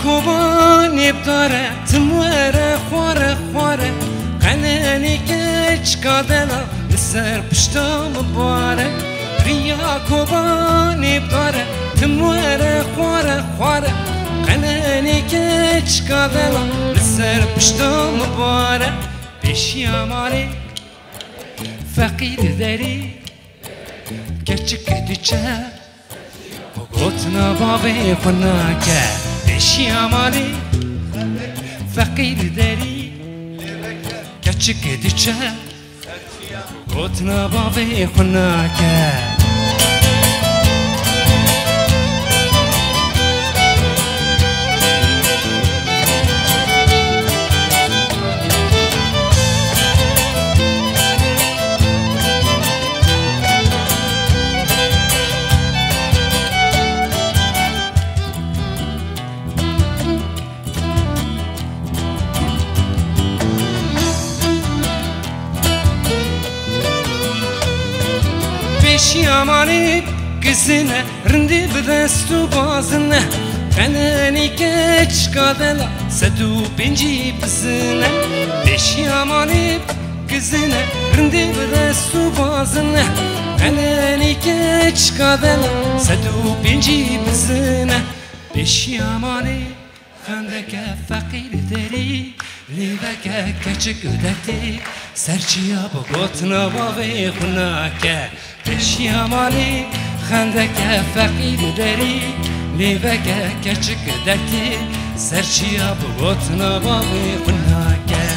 کوبانی بداره تموره خواره خواره قنانی کچ کادلا لسر پشتم باره ریا کوبانی بداره تموره خواره خواره قنانی کچ کادلا لسر پشتم باره پیشیا مالی فقیر داری کچک دیچه گوتنا بابی خناکه پیشیا مالی فقیر داری کچک دیچه گوتنا بابی خناکه پیشیامانی کسینه رندی بدست و بازنه قنانی کچ کادلا سدو پنجی بزنه پیشیامانی کسینه رندی بدست و بازنه قنانی کچ کادلا سدو پنجی بزنه پیشیامانی خندک فقیر داری لیبک کچک دتی سرچیا بگوتنا باوی خناکه پیشیامانی خندک فقیر داری لیبک کچک دتی سرچیا بگوتنا باوی خناکه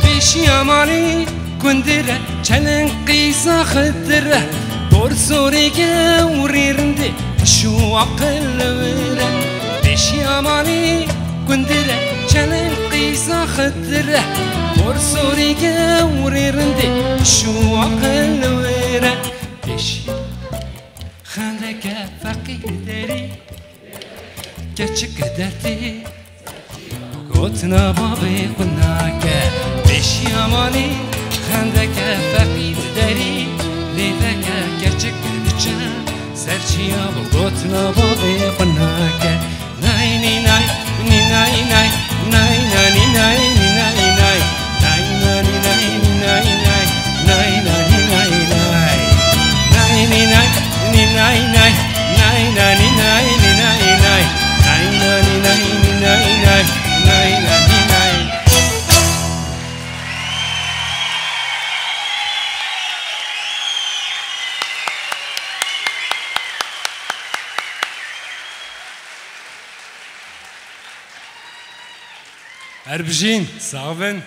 پیشیامانی کندره چنن قیسا خدره برسوری که وریرنده شو عقل وره پیشیامانی کندره چنن قیسا خدره برسوری که وریرنده شو عقل وره پیشی خندک فقیر داری کچک درتی گوتنا بابی خناکه پیشیامانی خندک فقیر داری لیدک کچک دیچه سرچیا بگوتنا بابی خناکه نای نی نای نی نای نای نای نای نای نای نای نای نای نای نای نای نای نای نی نای نی نای نای نای نای نای نای نای نای نای نای نای Erbjin, Sarven,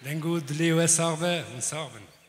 den god livet Sarve, Sarven.